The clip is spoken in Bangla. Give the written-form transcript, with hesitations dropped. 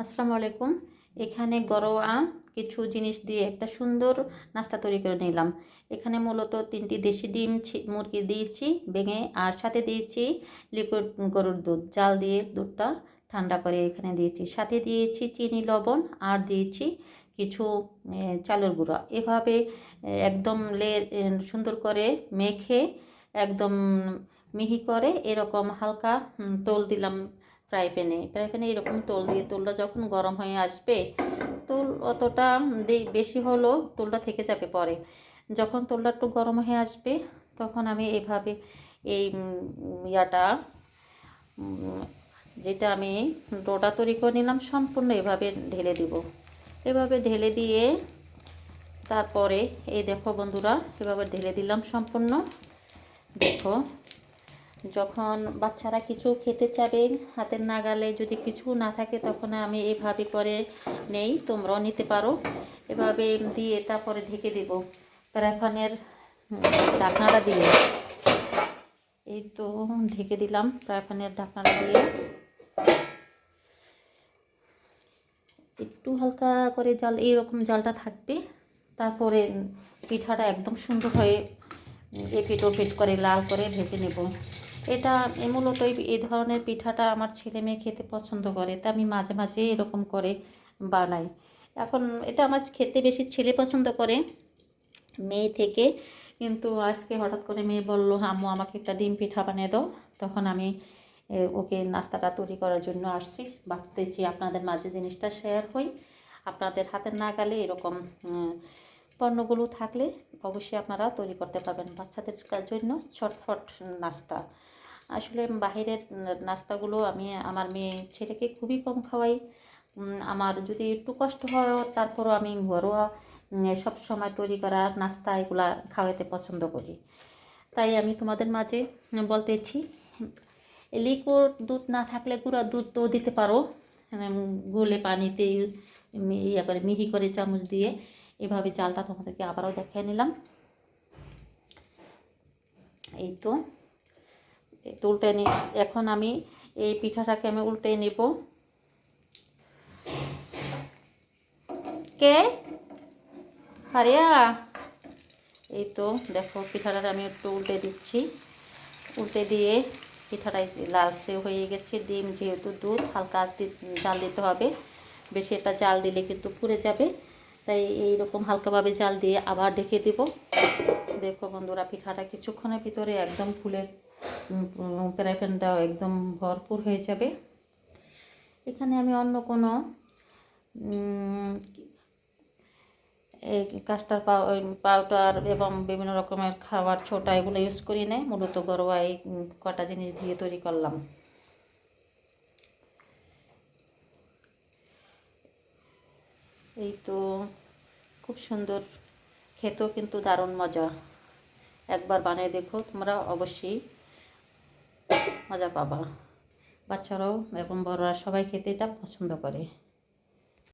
আসসালামু আলাইকুম। এখানে ঘরোয়া কিছু জিনিস দিয়ে একটা সুন্দর নাস্তা তৈরি করে নিলাম। এখানে মূলত 3টি দেশি ডিম মুরগি দিয়েছি ভেঙে, আর সাথে দিয়েছি লিকুইড গরুর দুধ, জাল দিয়ে দুধটা ঠান্ডা করে এখানে দিয়েছি। সাথে দিয়েছি চিনি, লবণ, আর দিয়েছি কিছু চালের গুঁড়া। এভাবে একদম সুন্দর করে মেখে একদম মিহি করে এরকম হালকা তোল দিলাম ফ্রাই প্যানে এরকম তোল দিয়ে, তোলটা যখন গরম হয়ে আসবে, তোল অতটা বেশি হলো তোলটা থেকে যাবে পরে। যখন তোলটা একটু গরম হয়ে আসবে তখন আমি এভাবে এই ইয়াটা যেটা আমি ডোটা তৈরি করে নিলাম সম্পূর্ণ এভাবে ঢেলে দিব। এভাবে ঢেলে দিয়ে তারপরে এই দেখো বন্ধুরা, এভাবে ঢেলে দিলাম সম্পূর্ণ। দেখো, যখন বাচ্চারা কিছু খেতে চাবে, হাতের নাগালে যদি কিছু না থাকে, তখন আমি এভাবে করে নেই, তোমরাও নিতে পারো। এভাবে দিয়ে তারপরে ঢেকে দেব প্যারাফানের ঢাকনাটা দিয়ে। এই তো ঢেকে দিলাম প্যারাফানের ঢাকনাটা দিয়ে। একটু হালকা করে জাল, এইরকম জালটা থাকবে। তারপরে পিঠাটা একদম সুন্দর হয়ে এপিট ওপিট করে লাল করে ভেজে নেব। এটা মূলত এই ধরনের পিঠাটা আমার ছেলে মেয়ে খেতে পছন্দ করে, তা আমি মাঝে মাঝে এরকম করে বানাই। এখন এটা আমার খেতে বেশি ছেলে পছন্দ করে মেয়ে থেকে, কিন্তু আজকে হঠাৎ করে মেয়ে বললো, আম্মু আমাকে একটা ডিম পিঠা বানিয়ে দাও। তখন আমি ওকে নাস্তাটা তৈরি করার জন্য আসছি। ভাবতেছি আপনাদের মাঝে জিনিসটা শেয়ার হই। আপনাদের হাতের নাগালে এরকম পণ্যগুলো থাকলে অবশ্যই আপনারা তৈরি করতে পারবেন বাচ্চাদের জন্য ছটফট নাস্তা। আসলে বাহিরের নাস্তাগুলো আমি আমার মেয়ে ছেলেকে খুবই কম খাওয়াই। আমার যদি একটু কষ্ট হয় তারপরও আমি ঘরোয়া সব সময় তৈরি করা নাস্তা এগুলা খাওয়াতে পছন্দ করি। তাই আমি তোমাদের মাঝে বলতেছি, লিকুইড দুধ না থাকলে গুঁড়া দুধ তো দিতে পারো, গুলে পানিতে ইয়ে করে মিহি করে চামচ দিয়ে। এভাবে চালটা তোমাদেরকে আবারও দেখিয়ে নিলাম। এই তো উল্টে নি। এখন আমি এই পিঠাটাকে আমি উল্টে নেব। কে হারিয়া, এই তো দেখো পিঠাটা আমি একটু উল্টে দিচ্ছি। উল্টে দিয়ে পিঠাটাই লালচে হয়ে গেছে। ডিম যেহেতু দুধ, হালকা জাল দিতে হবে, বেশি একটা জাল দিলে কিন্তু পুড়ে যাবে। তাই এইরকম হালকাভাবে জাল দিয়ে আবার ঢেকে দেব। দেখো বন্ধুরা, পিঠাটা কিছুক্ষণের ভিতরে একদম ফুলে প্যারাফিন দাও একদম ভরপুর হয়ে যাবে। এখানে আমি অন্য কোনো কাস্টার্ড পাউডার এবং বিভিন্ন রকমের খাবার ছোটা এগুলো ইউজ করি না, মূলত ঘরোয়া এই কটা জিনিস দিয়ে তৈরি করলাম। এই তো খুব সুন্দর, খেতেও কিন্তু দারুণ মজা। একবার বানিয়ে দেখো, তোমরা অবশ্যই মজা পাবা। বাচ্চারাও এবং বড়রা সবাই খেতে এটা পছন্দ করে।